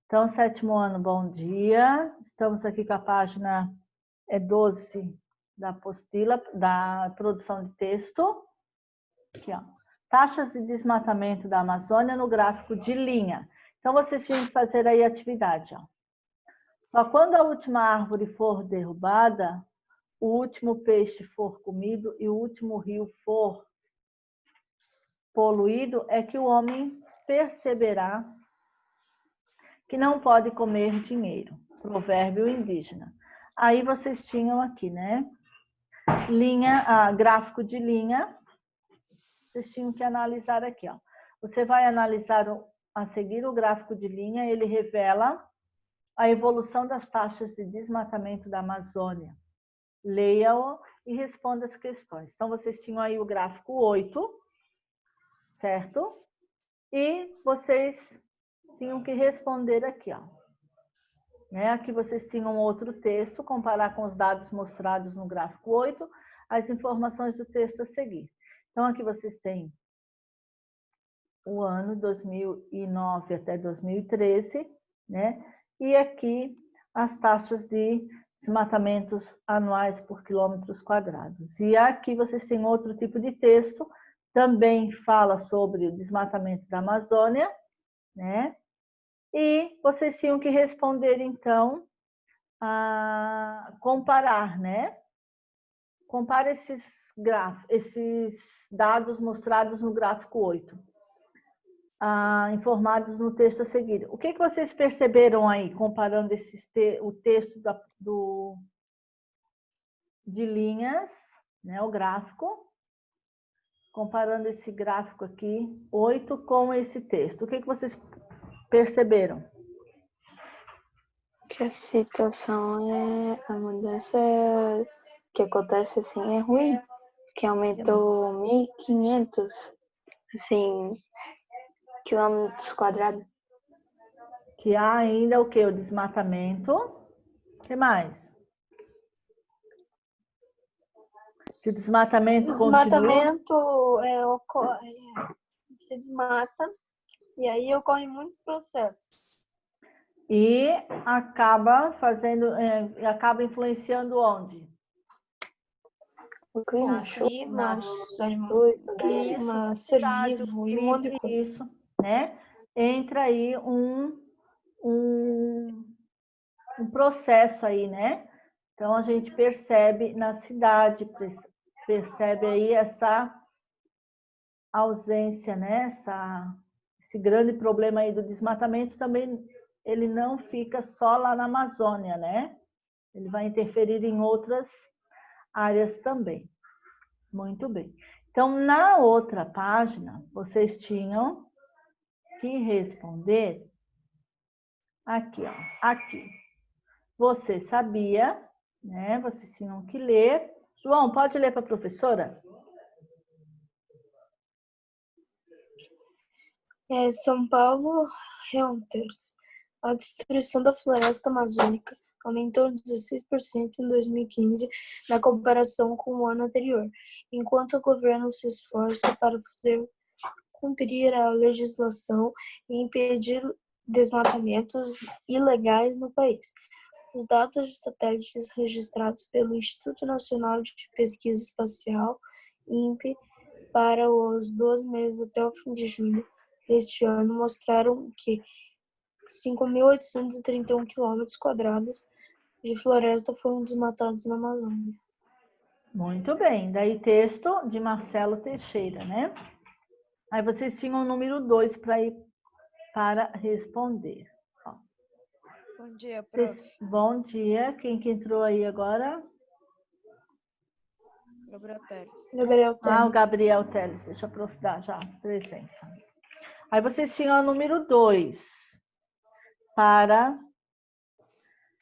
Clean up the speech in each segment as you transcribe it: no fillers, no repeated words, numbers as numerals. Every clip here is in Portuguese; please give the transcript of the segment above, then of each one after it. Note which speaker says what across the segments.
Speaker 1: Então, sétimo ano, bom dia. Estamos aqui com a página 12 da apostila, da produção de texto. Aqui, ó. Taxas de desmatamento da Amazônia no gráfico de linha. Então, vocês tinham que fazer aí a atividade, ó. Só quando a última árvore for derrubada, o último peixe for comido e o último rio for poluído, é que o homem perceberá que não pode comer dinheiro. Provérbio indígena. Aí vocês tinham aqui, né? Gráfico de linha. Vocês tinham que analisar aqui, ó. Você vai analisar a seguir o gráfico de linha, ele revela a evolução das taxas de desmatamento da Amazônia. Leia-o e responda as questões. Então, vocês tinham aí o gráfico 8, certo? E vocês tinham que responder aqui, ó. Aqui vocês tinham outro texto, comparar com os dados mostrados no gráfico 8, as informações do texto a seguir. Então, aqui vocês têm o ano 2009 até 2013, né? E aqui as taxas de desmatamentos anuais por quilômetros quadrados. E aqui vocês têm outro tipo de texto, também fala sobre o desmatamento da Amazônia, né? E vocês tinham que responder, então, comparar, né? Compare esses dados mostrados no gráfico 8, informados no texto a seguir. O que vocês perceberam aí, comparando o texto de linhas, né? O gráfico, comparando esse gráfico aqui, 8, com esse texto. O que vocês perceberam?
Speaker 2: Que a situação a mudança que acontece assim é ruim, que aumentou 1.500 assim, quilômetros quadrados.
Speaker 1: Que há ainda o que? O desmatamento. O que mais? Que o desmatamento
Speaker 3: se desmata e aí ocorrem muitos processos.
Speaker 1: E acaba influenciando onde?
Speaker 2: O clima,
Speaker 3: ser vivo e um monte de coisa.
Speaker 1: Isso, né? Entra aí um processo aí, né? Então a gente percebe na cidade, percebe aí essa ausência, né? Esse grande problema aí do desmatamento também, ele não fica só lá na Amazônia, né? Ele vai interferir em outras áreas também. Muito bem. Então, na outra página, vocês tinham que responder aqui, ó. Aqui. Você sabia, né? Vocês tinham que ler. João, pode ler para a professora?
Speaker 3: São Paulo, Reuters. A destruição da floresta amazônica aumentou 16% em 2015 na comparação com o ano anterior, enquanto o governo se esforça para fazer cumprir a legislação e impedir desmatamentos ilegais no país. Os dados de satélites registrados pelo Instituto Nacional de Pesquisa Espacial, INPE, para os 12 meses até o fim de julho deste ano mostraram que 5.831 km² de floresta foram desmatados na Amazônia.
Speaker 1: Muito bem. Daí texto de Marcelo Teixeira, né? Aí vocês tinham o número 2 para responder. Ó.
Speaker 4: Bom dia, prof.
Speaker 1: Bom dia. Quem que entrou aí agora?
Speaker 4: Gabriel Teles.
Speaker 1: O Gabriel Teles. Deixa a prof dar já presença. Aí vocês tinham o número 2 para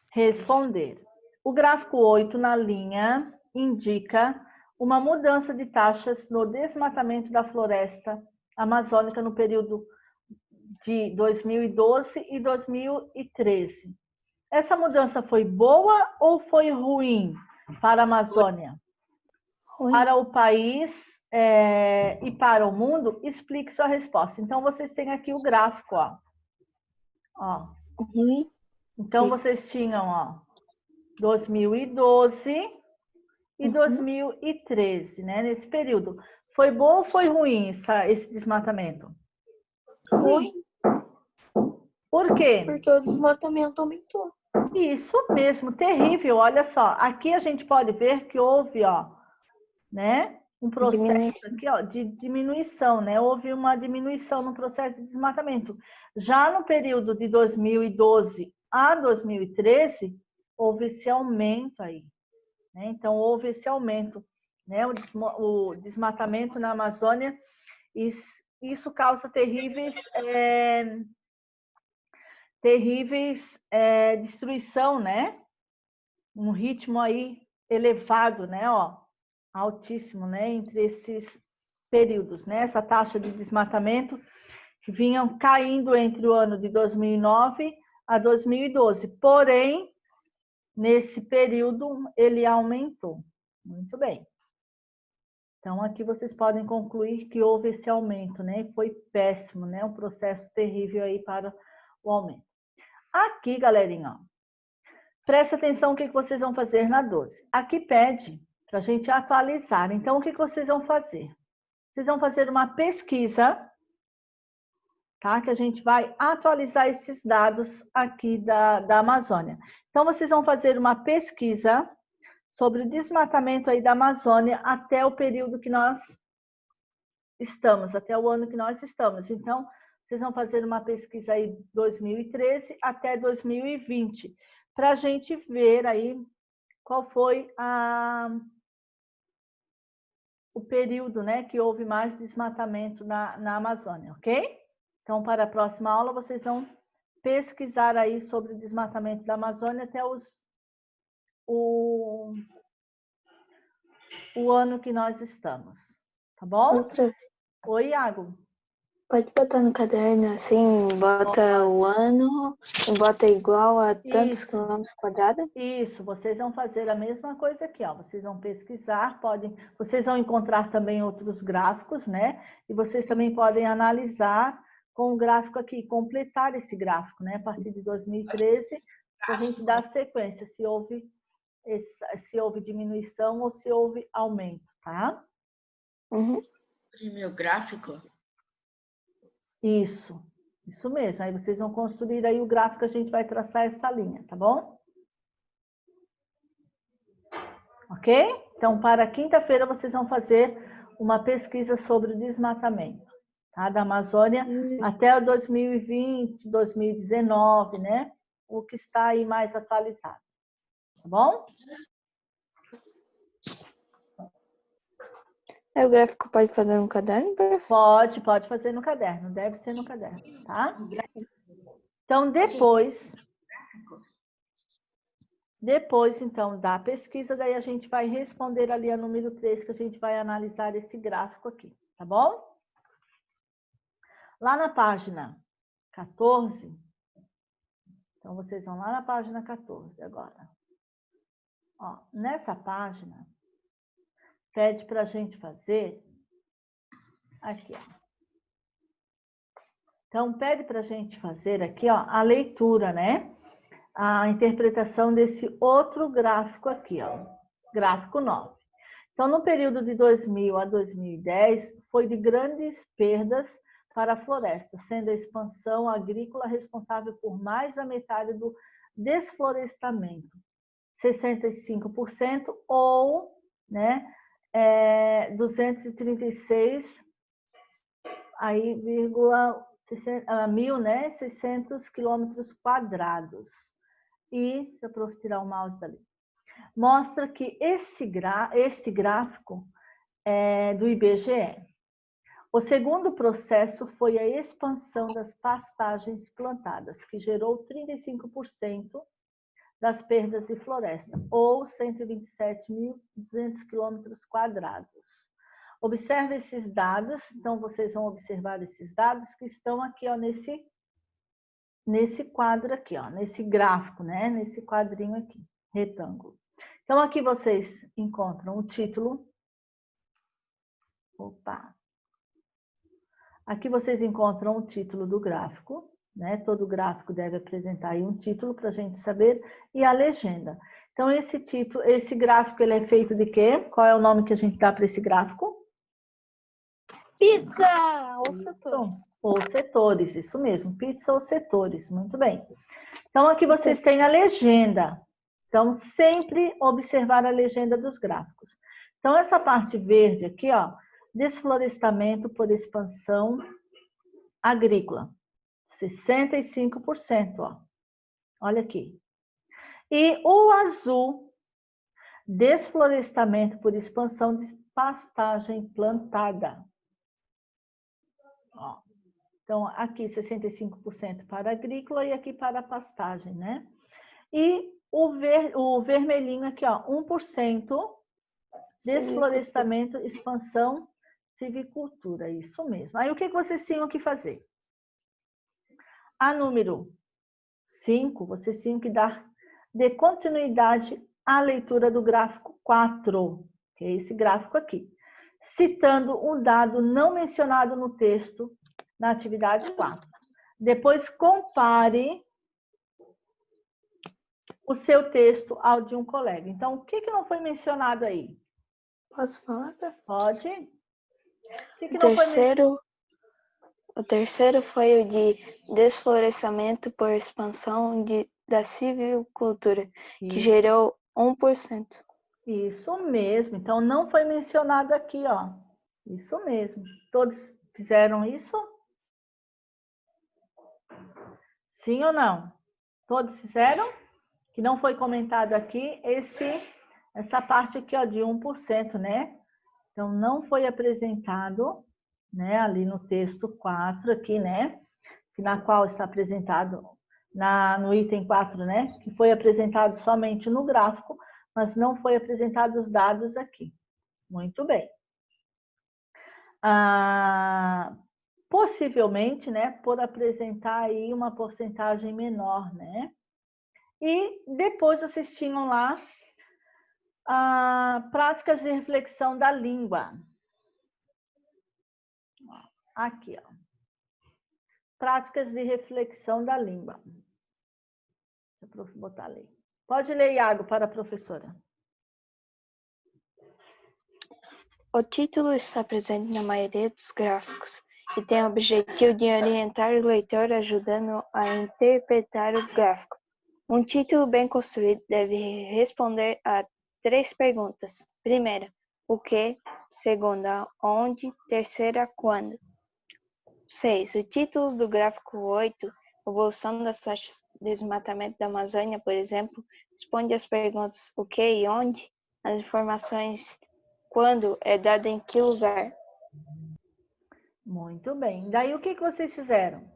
Speaker 1: responder. O gráfico 8 na linha indica uma mudança de taxas no desmatamento da floresta amazônica no período de 2012 e 2013. Essa mudança foi boa ou foi ruim para a Amazônia?
Speaker 2: Ruim.
Speaker 1: Para o país e para o mundo? Explique sua resposta. Então, vocês têm aqui o gráfico, ó.
Speaker 2: Ruim.
Speaker 1: Então, vocês tinham, ó, 2012 e 2013, né? Nesse período. Foi bom ou foi ruim esse desmatamento?
Speaker 3: Ruim,
Speaker 1: Por quê?
Speaker 3: porque o desmatamento aumentou.
Speaker 1: Isso mesmo, terrível. Olha só, aqui a gente pode ver que houve, ó, né, um processo aqui, ó, de diminuição, né? Houve uma diminuição no processo de desmatamento. Já no período de 2012 a 2013, houve esse aumento aí, né? Então, houve esse aumento, né? O desmatamento na Amazônia, isso causa terríveis destruição, né? Um ritmo aí elevado, né? Ó, altíssimo, né? Entre esses períodos, né? Essa taxa de desmatamento que vinham caindo entre o ano de 2009 a 2012. Porém, nesse período, ele aumentou. Muito bem. Então, aqui vocês podem concluir que houve esse aumento, né? E foi péssimo, né? Um processo terrível aí para o aumento. Aqui, galerinha, ó, presta atenção o que vocês vão fazer na 12. Aqui pede para a gente atualizar. Então, o que vocês vão fazer? Vocês vão fazer uma pesquisa, tá? Que a gente vai atualizar esses dados aqui da Amazônia. Então, vocês vão fazer uma pesquisa sobre o desmatamento aí da Amazônia até o período que nós estamos, até o ano que nós estamos. Então, vocês vão fazer uma pesquisa aí 2013 até 2020, para a gente ver aí qual foi o período, né, que houve mais desmatamento na Amazônia, ok? Então, para a próxima aula, vocês vão pesquisar aí sobre o desmatamento da Amazônia até o ano que nós estamos, tá bom? Oi, Iago.
Speaker 2: Pode botar no caderno assim, bota o ano e bota igual a tantos quilômetros quadrados?
Speaker 1: Isso, vocês vão fazer a mesma coisa aqui, ó. Vocês vão pesquisar, vocês vão encontrar também outros gráficos, né? E vocês também podem analisar com o gráfico aqui, completar esse gráfico, né? A partir de 2013, para a gente dar sequência, se houve diminuição ou se houve aumento, tá?
Speaker 5: Imprimir o gráfico?
Speaker 1: Isso mesmo. Aí vocês vão construir aí o gráfico, a gente vai traçar essa linha, tá bom? Ok? Então, para quinta-feira, vocês vão fazer uma pesquisa sobre o desmatamento, tá? Da Amazônia até 2020, 2019, né? O que está aí mais atualizado, tá bom?
Speaker 2: O gráfico pode fazer no caderno?
Speaker 1: Pode fazer no caderno, deve ser no caderno, tá? Então, depois, então, da pesquisa, daí a gente vai responder ali a número 3, que a gente vai analisar esse gráfico aqui, tá bom? Lá na página 14, então vocês vão lá na página 14 agora. Ó, nessa página, pede para a gente fazer aqui, ó. Então, pede para a gente fazer aqui, ó, a leitura, né? A interpretação desse outro gráfico aqui, ó, gráfico 9. Então, no período de 2000 a 2010, foi de grandes perdas para a floresta, sendo a expansão agrícola responsável por mais da metade do desflorestamento, 65%, ou, né, 236 aí, mil, né, 600 quilômetros quadrados. E, se eu tirar o mouse dali, mostra que esse gráfico é do IBGE. O segundo processo foi a expansão das pastagens plantadas, que gerou 35% das perdas de floresta, ou 127.200 quilômetros quadrados. Observe esses dados, então vocês vão observar esses dados que estão aqui, ó, nesse quadro aqui, ó, nesse gráfico, né? Nesse quadrinho aqui, retângulo. Então, aqui vocês encontram o título. Opa! Aqui vocês encontram o título do gráfico, né? Todo gráfico deve apresentar aí um título para a gente saber e a legenda. Então, esse título, esse gráfico, ele é feito de quê? Qual é o nome que a gente dá para esse gráfico?
Speaker 3: Pizza! Ou setores.
Speaker 1: Ou setores, isso mesmo. Pizza ou setores, muito bem. Então, aqui vocês têm a legenda. Então, sempre observar a legenda dos gráficos. Então, essa parte verde aqui, ó, desflorestamento por expansão agrícola. 65%, ó. Olha aqui. E o azul, desflorestamento por expansão de pastagem plantada. Ó. Então, aqui 65% para agrícola e aqui para pastagem, né? E o vermelhinho aqui, ó, 1%, desflorestamento, expansão, civicultura, isso mesmo. Aí, o que vocês tinham que fazer? A número 5, vocês tinham que dar de continuidade à leitura do gráfico 4, que é esse gráfico aqui, citando um dado não mencionado no texto na atividade 4. Depois, compare o seu texto ao de um colega. Então, o que não foi mencionado aí?
Speaker 2: Posso falar?
Speaker 1: Pode. O que
Speaker 2: O
Speaker 1: não foi mencionado?
Speaker 2: O terceiro foi o de desflorestamento por expansão da silvicultura, que gerou 1%.
Speaker 1: Isso mesmo. Então, não foi mencionado aqui, ó. Isso mesmo. Todos fizeram isso? Sim ou não? Todos fizeram? Que não foi comentado aqui, essa parte aqui, ó, de 1%, né? Então, não foi apresentado, né, ali no texto 4, aqui, né? Na qual está apresentado no item 4, né? Que foi apresentado somente no gráfico, mas não foi apresentado os dados aqui. Muito bem. Possivelmente, né, por apresentar aí uma porcentagem menor, né? E depois vocês tinham lá práticas de reflexão da língua. Aqui, ó. Práticas de reflexão da língua. Deixa eu botar ali. Pode ler, Iago, para a professora.
Speaker 2: O título está presente na maioria dos gráficos e tem o objetivo de orientar o leitor, ajudando a interpretar o gráfico. Um título bem construído deve responder a 3 perguntas. Primeira, o que? Segunda, onde? Terceira, quando? 6. O título do gráfico 8, evolução das taxas de desmatamento da Amazônia, por exemplo, responde às perguntas o que e onde, as informações quando é dado em que lugar.
Speaker 1: Muito bem. Daí o que vocês fizeram?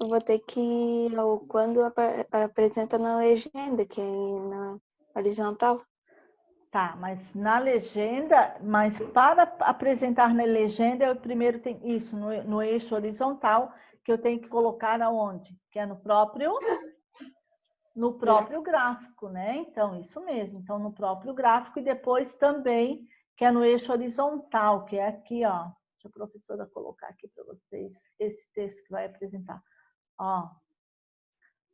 Speaker 2: Eu vou ter que ir ao quando apresenta na legenda, que é na horizontal.
Speaker 1: Tá, mas na legenda, mas para apresentar na legenda, eu primeiro tenho isso, no eixo horizontal, que eu tenho que colocar aonde? Que é no próprio gráfico, né? Então, isso mesmo. Então, no próprio gráfico e depois também, que é no eixo horizontal, que é aqui, ó. Deixa a professora colocar aqui para vocês esse texto que vai apresentar. Ó,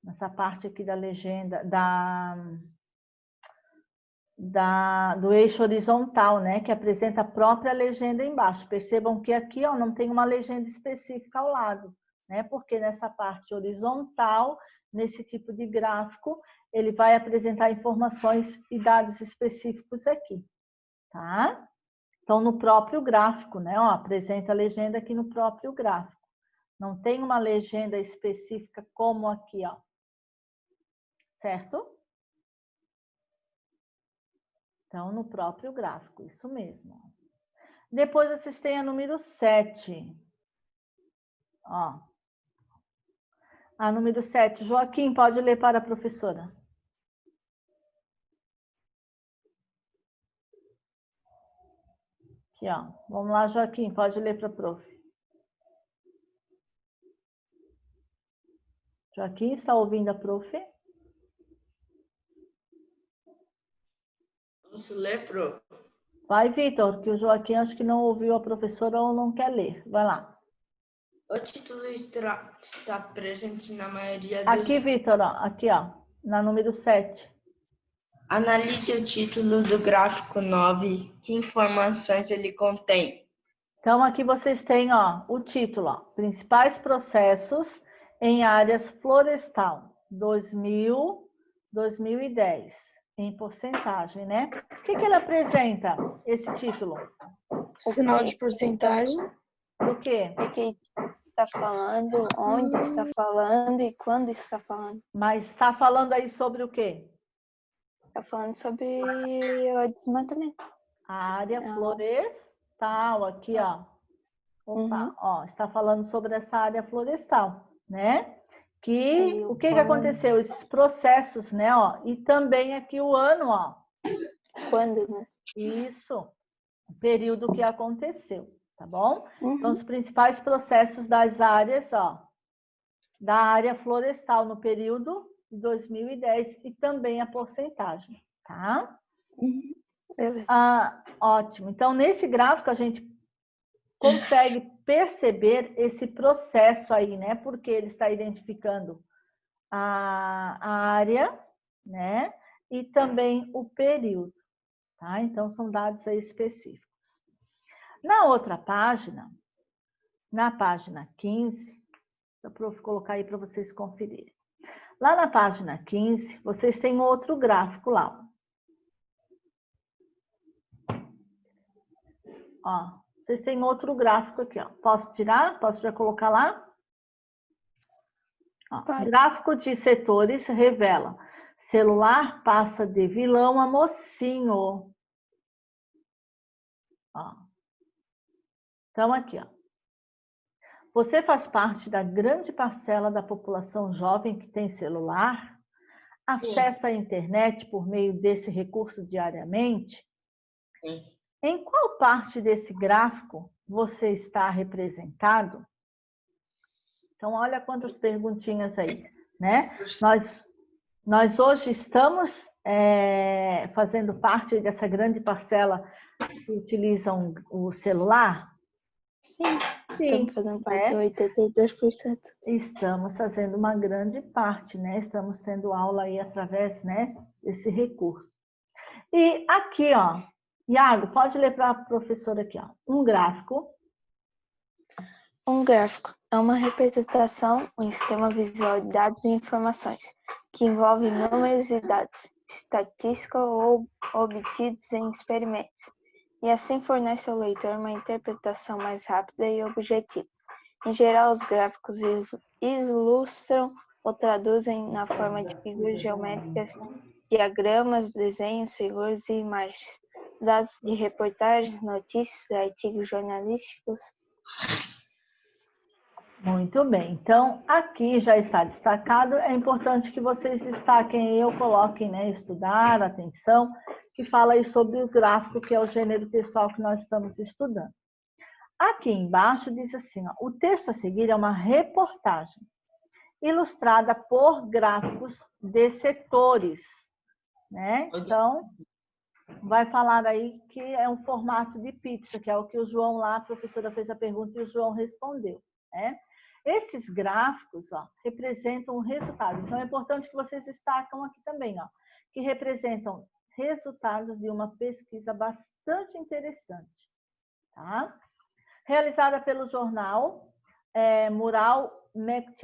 Speaker 1: nessa parte aqui da legenda, do eixo horizontal, né? Que apresenta a própria legenda embaixo. Percebam que aqui, ó, não tem uma legenda específica ao lado, né? Porque nessa parte horizontal, nesse tipo de gráfico, ele vai apresentar informações e dados específicos aqui, tá? Então, no próprio gráfico, né? Ó, apresenta a legenda aqui no próprio gráfico. Não tem uma legenda específica como aqui, ó. Certo? Então, no próprio gráfico, isso mesmo. Depois, vocês têm a número 7. Ó. A número 7. Joaquim, pode ler para a professora. Aqui, ó. Vamos lá, Joaquim, pode ler para a prof. Joaquim, está ouvindo a prof?
Speaker 5: Posso ler, Pro?
Speaker 1: Vai, Vitor, que o Joaquim acho que não ouviu a professora ou não quer ler. Vai lá.
Speaker 5: O título está presente na maioria dos...
Speaker 1: Aqui, Vitor, ó, aqui, ó, na número 7.
Speaker 5: Analise o título do gráfico 9. Que informações ele contém?
Speaker 1: Então, aqui vocês têm, ó, o título, ó, Principais processos em áreas florestal, 2010, em porcentagem, né? O que ele apresenta, esse título?
Speaker 3: Sinal de porcentagem.
Speaker 1: Do quê?
Speaker 2: O que está falando, onde está falando e quando está falando.
Speaker 1: Mas está falando aí sobre o quê?
Speaker 2: Está falando sobre o desmatamento.
Speaker 1: A área florestal, aqui, ó. Opa, ó, está falando sobre essa área florestal, né? Que o que aconteceu? Esses processos, né, ó, e também aqui o ano, ó.
Speaker 2: Quando, né?
Speaker 1: Isso, o período que aconteceu, tá bom? Então, os principais processos das áreas, ó, da área florestal no período de 2010 e também a porcentagem, tá?
Speaker 2: Beleza.
Speaker 1: Ótimo. Então, nesse gráfico, a gente consegue perceber esse processo aí, né? Porque ele está identificando a área, né? E também o período, tá? Então, são dados aí específicos. Na outra página, na página 15, eu vou colocar aí para vocês conferirem. Lá na página 15, vocês têm outro gráfico lá. Ó, vocês têm outro gráfico aqui, ó. Posso tirar? Posso já colocar lá? Ó, gráfico de setores revela. Celular passa de vilão a mocinho. Ó. Então, aqui, ó. Você faz parte da grande parcela da população jovem que tem celular? Acessa a internet por meio desse recurso diariamente?
Speaker 5: Sim.
Speaker 1: Em qual parte desse gráfico você está representado? Então, olha quantas perguntinhas aí, né? Nós hoje estamos fazendo parte dessa grande parcela que utilizam o celular?
Speaker 2: Sim. Estamos fazendo parte de 82%.
Speaker 1: Estamos fazendo uma grande parte, né? Estamos tendo aula aí através, né, desse recurso. E aqui, ó, Iago, pode ler para a professora aqui, ó. Um gráfico.
Speaker 2: Um gráfico é uma representação, um sistema visual de dados e informações, que envolve números e dados estatísticos ou obtidos em experimentos, e assim fornece ao leitor uma interpretação mais rápida e objetiva. Em geral, os gráficos ilustram ou traduzem na forma de figuras geométricas, diagramas, desenhos, figuras e imagens, dados de reportagens, notícias, artigos jornalísticos.
Speaker 1: Muito bem. Então, aqui já está destacado. É importante que vocês destaquem e coloquem, né, estudar, atenção, que fala aí sobre o gráfico, que é o gênero textual que nós estamos estudando. Aqui embaixo diz assim, ó, o texto a seguir é uma reportagem ilustrada por gráficos de setores, né? Então, vai falar aí que é um formato de pizza, que é o que o João lá, a professora fez a pergunta e o João respondeu, né? Esses gráficos, ó, representam um resultado. Então, é importante que vocês destacam aqui também, ó, que representam resultados de uma pesquisa bastante interessante, tá? Realizada pelo jornal Mural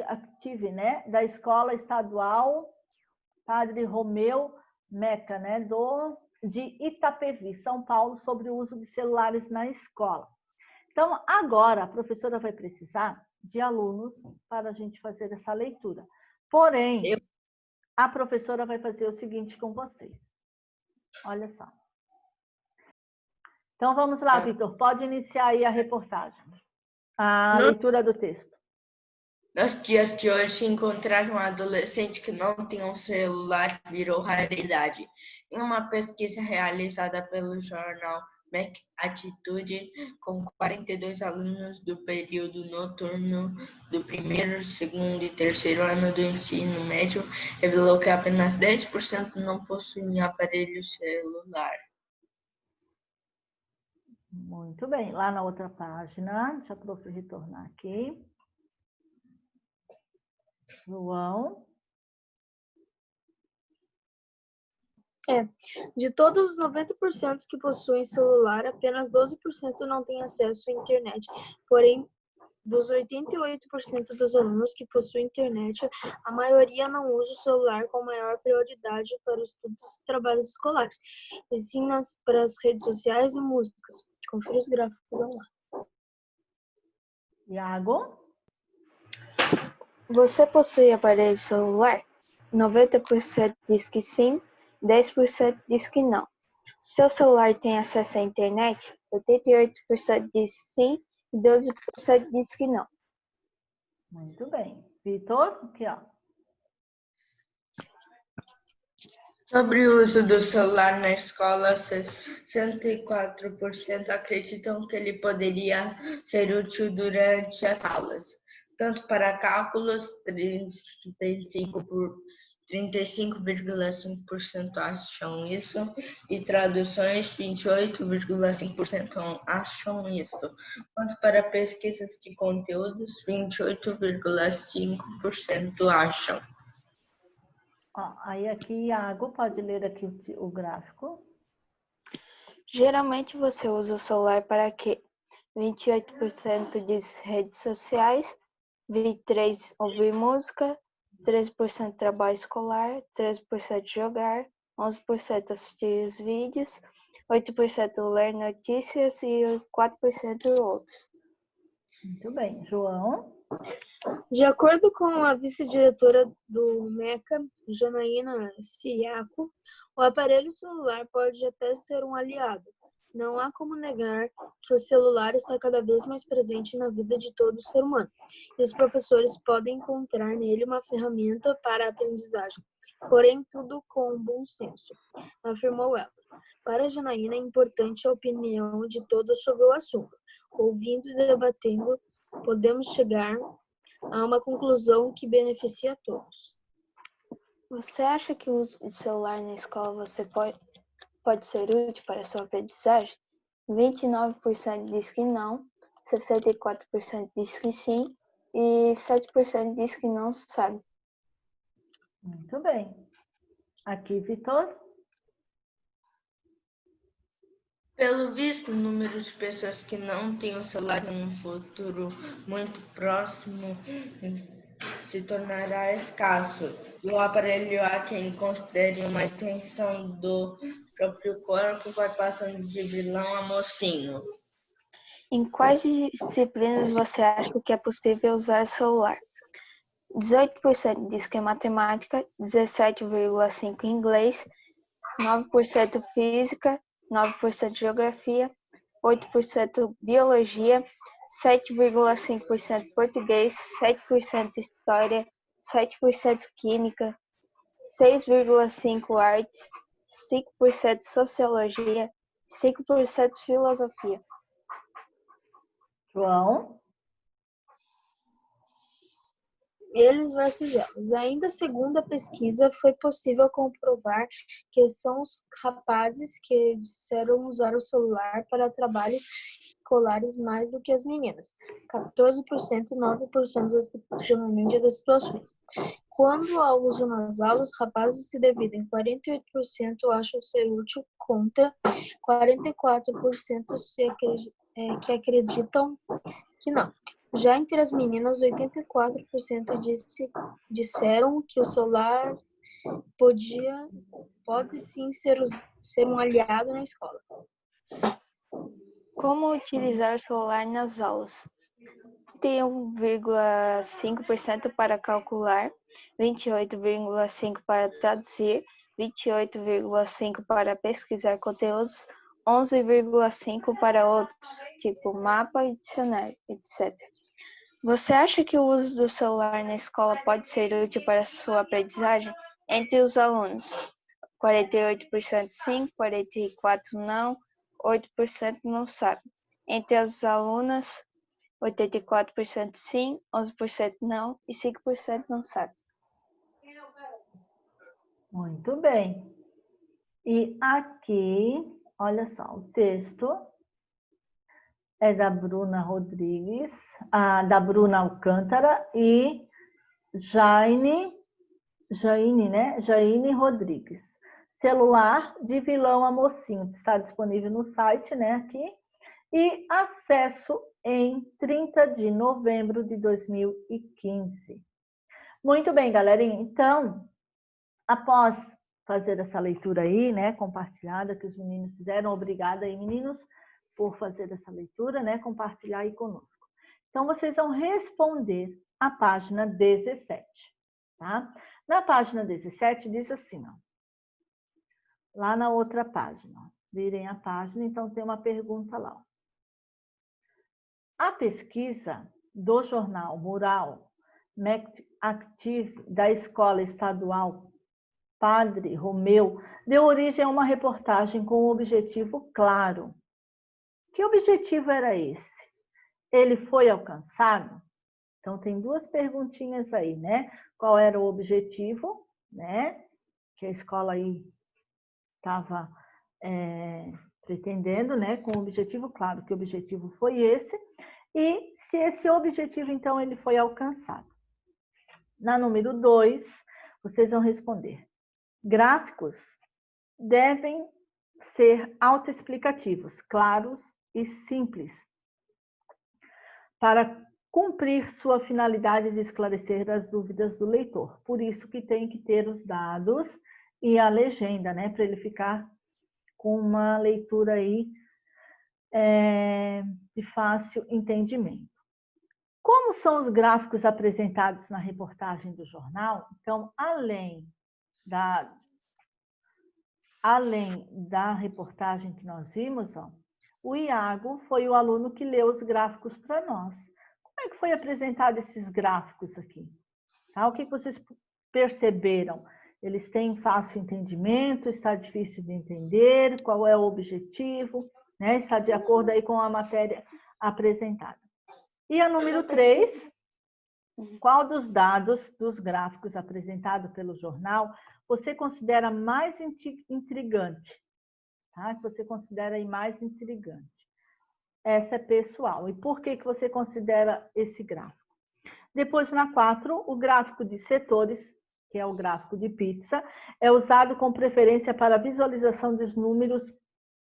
Speaker 1: Active, né, da Escola Estadual Padre Romeu Meca, né, de Itapevi, São Paulo, sobre o uso de celulares na escola. Então, agora, a professora vai precisar de alunos para a gente fazer essa leitura. Porém, a professora vai fazer o seguinte com vocês. Olha só. Então, vamos lá, Vitor. Pode iniciar aí a reportagem. A leitura do texto.
Speaker 5: Nos dias de hoje, encontrar um adolescente que não tem um celular virou raridade. Em uma pesquisa realizada pelo jornal Mac Atitude, com 42 alunos do período noturno do primeiro, segundo e terceiro ano do ensino médio, revelou que apenas 10% não possuem aparelho celular.
Speaker 1: Muito bem. Lá na outra página, deixa a prof retornar aqui. João.
Speaker 3: De todos os 90% que possuem celular, apenas 12% não têm acesso à internet. Porém, dos 88% dos alunos que possuem internet, a maioria não usa o celular com maior prioridade para estudos e trabalhos escolares, e sim para as redes sociais e músicas. Confira os gráficos lá.
Speaker 1: Iago.
Speaker 2: Você possui aparelho celular? 90% diz que sim, 10% diz que não. Seu celular tem acesso à internet? 88% diz sim e 12% diz que não.
Speaker 1: Muito bem. Vitor, aqui, ó.
Speaker 5: Sobre o uso do celular na escola, 64% acreditam que ele poderia ser útil durante as aulas, tanto para cálculos, 35,5% acham isso, e traduções, 28,5% acham isso, quanto para pesquisas de conteúdos, 28,5% acham.
Speaker 1: Ó, aí aqui, Iago, pode ler aqui o gráfico.
Speaker 2: Geralmente você usa o celular para quê? 28% diz redes sociais, 23% ouvir música, 13% trabalho escolar, 13% jogar, 11% assistir os vídeos, 8% ler notícias e 4% outros.
Speaker 1: Muito bem. João.
Speaker 3: De acordo com a vice-diretora do MECA, Janaína Ciriaco, o aparelho celular pode até ser um aliado. Não há como negar que o celular está cada vez mais presente na vida de todo ser humano, e os professores podem encontrar nele uma ferramenta para a aprendizagem, porém tudo com bom senso, afirmou ela. Para Janaína é importante a opinião de todos sobre o assunto. Ouvindo e debatendo, podemos chegar a uma conclusão que beneficia a todos.
Speaker 2: Você acha que o uso de celular na escola pode ser útil para a sua aprendizagem? 29% diz que não, 64% diz que sim e 7% diz que não sabe.
Speaker 1: Muito bem. Aqui, Vitor.
Speaker 5: Pelo visto, o número de pessoas que não têm o celular em um futuro muito próximo se tornará escasso, e o aparelho há quem considere uma extensão do próprio corpo, vai passando de vilão a mocinho.
Speaker 2: Em quais disciplinas você acha que é possível usar celular? 18% diz que é matemática, 17,5% inglês, 9% física, 9% geografia, 8% biologia, 7,5% português, 7% história, 7% química, 6,5% artes, 5% sociologia, 5% filosofia.
Speaker 1: João.
Speaker 3: Eles versus elas. Ainda segundo a pesquisa, foi possível comprovar que são os rapazes que disseram usar o celular para trabalhos escolares mais do que as meninas. 14% e 9% geralmente das situações. Quando ao uso nas aulas, rapazes se dividem. 48% acham ser útil contra 44% que acreditam que não. Já entre as meninas, 84% disseram que o celular pode sim ser um aliado na escola.
Speaker 2: Como utilizar o celular nas aulas? 31,5% para calcular, 28,5% para traduzir, 28,5% para pesquisar conteúdos, 11,5% para outros, tipo mapa e dicionário, etc. Você acha que o uso do celular na escola pode ser útil para a sua aprendizagem? Entre os alunos, 48% sim, 44% não, 8% não sabe. Entre as alunas, 84% sim, 11% não e 5% não sabe.
Speaker 1: Muito bem. E aqui, olha só, o texto é da Bruna Rodrigues, da Bruna Alcântara, e Jaine Rodrigues. Celular de vilão a mocinho, que está disponível no site, né, aqui. E acesso em 30 de novembro de 2015. Muito bem, galerinha. Então, após fazer essa leitura aí, né, compartilhada, que os meninos fizeram, obrigada aí, meninos, por fazer essa leitura, né, compartilhar aí conosco. Então, vocês vão responder a página 17, tá? Na página 17 diz assim, ó, lá na outra página, ó, virem a página, então tem uma pergunta lá, ó. A pesquisa do jornal Mural Active da Escola Estadual Padre Romeu deu origem a uma reportagem com um objetivo claro. Que objetivo era esse? Ele foi alcançado? Então, tem duas perguntinhas aí, né? Qual era o objetivo, né? Que a escola aí estava pretendendo, né? Com o objetivo, claro que o objetivo foi esse. E se esse objetivo, então, ele foi alcançado. Na número 2, vocês vão responder. Gráficos devem ser autoexplicativos, claros e simples, para cumprir sua finalidade de esclarecer as dúvidas do leitor. Por isso que tem que ter os dados e a legenda, né? Para ele ficar com uma leitura aí de fácil entendimento. Como são os gráficos apresentados na reportagem do jornal? Então, além da reportagem que nós vimos, ó, o Iago foi o aluno que leu os gráficos para nós. Como é que foi apresentado esses gráficos aqui? Tá? O que vocês perceberam? Eles têm fácil entendimento? Está difícil de entender? Qual é o objetivo? Né? Está de acordo aí com a matéria apresentada. E a número 3, qual dos dados dos gráficos apresentados pelo jornal você considera mais intrigante? Tá? Que você considera aí mais intrigante. Essa é pessoal. E por que você considera esse gráfico? Depois, na 4, o gráfico de setores, que é o gráfico de pizza, é usado com preferência para a visualização dos números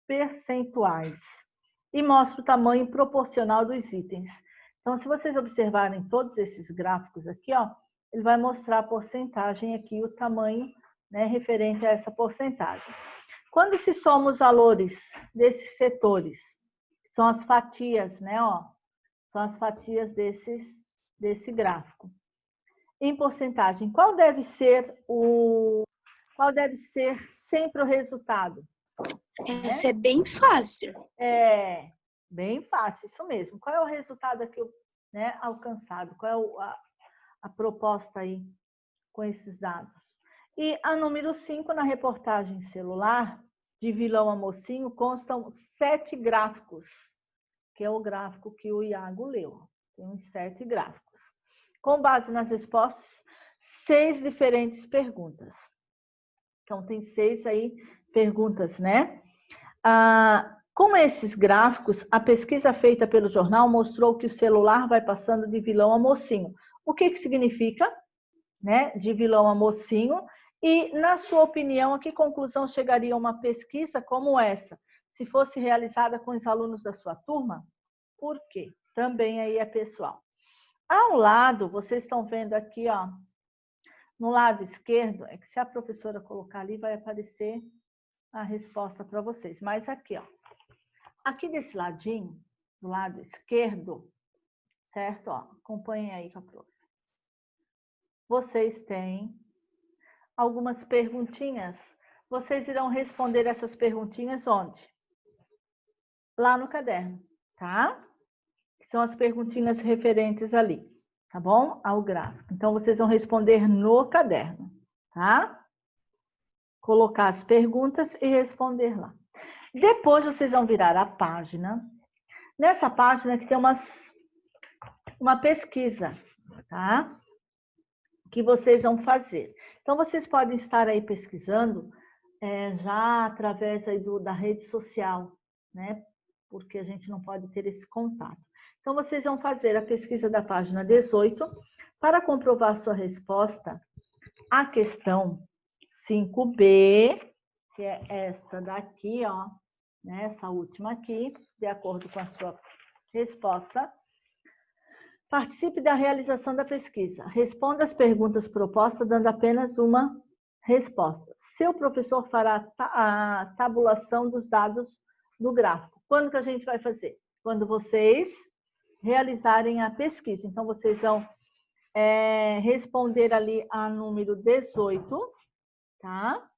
Speaker 1: percentuais e mostra o tamanho proporcional dos itens. Então, se vocês observarem todos esses gráficos aqui, ó, ele vai mostrar a porcentagem aqui, o tamanho, né, referente a essa porcentagem. Quando se soma os valores desses setores, são as fatias, né, ó, são as fatias desse gráfico. Em porcentagem, qual deve ser sempre o resultado?
Speaker 3: Essa é bem fácil.
Speaker 1: É, bem fácil, isso mesmo. Qual é o resultado aqui, né, alcançado? Qual é a proposta aí com esses dados? E a número 5, na reportagem celular, de vilão a mocinho, constam 7 gráficos, que é o gráfico que o Iago leu. Tem uns 7 gráficos. Com base nas respostas, 6 diferentes perguntas. Então, tem 6 aí perguntas, né? Com esses gráficos, a pesquisa feita pelo jornal mostrou que o celular vai passando de vilão a mocinho. O que significa, né, de vilão a mocinho? E, na sua opinião, a que conclusão chegaria uma pesquisa como essa, se fosse realizada com os alunos da sua turma? Por quê? Também aí é pessoal. Ao lado, vocês estão vendo aqui, ó, no lado esquerdo, é que se a professora colocar ali, vai aparecer a resposta para vocês. Mas aqui, ó, aqui desse ladinho, do lado esquerdo, certo? Ó, acompanhem aí com a prof. Vocês têm algumas perguntinhas. Vocês irão responder essas perguntinhas onde? Lá no caderno, tá? Que são as perguntinhas referentes ali, tá bom? Ao gráfico. Então, vocês vão responder no caderno, tá? Colocar as perguntas e responder lá. Depois, vocês vão virar a página. Nessa página que tem uma pesquisa, tá? Que vocês vão fazer. Então, vocês podem estar aí pesquisando já através aí da rede social, né? Porque a gente não pode ter esse contato. Então, vocês vão fazer a pesquisa da página 18 para comprovar sua resposta à questão 5B, que é esta daqui, ó, né, essa última aqui, de acordo com a sua resposta. Participe da realização da pesquisa. Responda as perguntas propostas dando apenas uma resposta. Seu professor fará a tabulação dos dados do gráfico. Quando que a gente vai fazer? Quando vocês realizarem a pesquisa. Então, vocês vão responder ali a número 18, tá?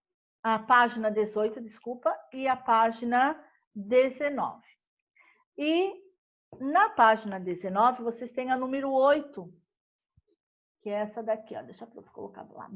Speaker 1: A página 18, desculpa, e a página 19. E na página 19, vocês têm a número 8, que é essa daqui, ó. Deixa eu colocar lá.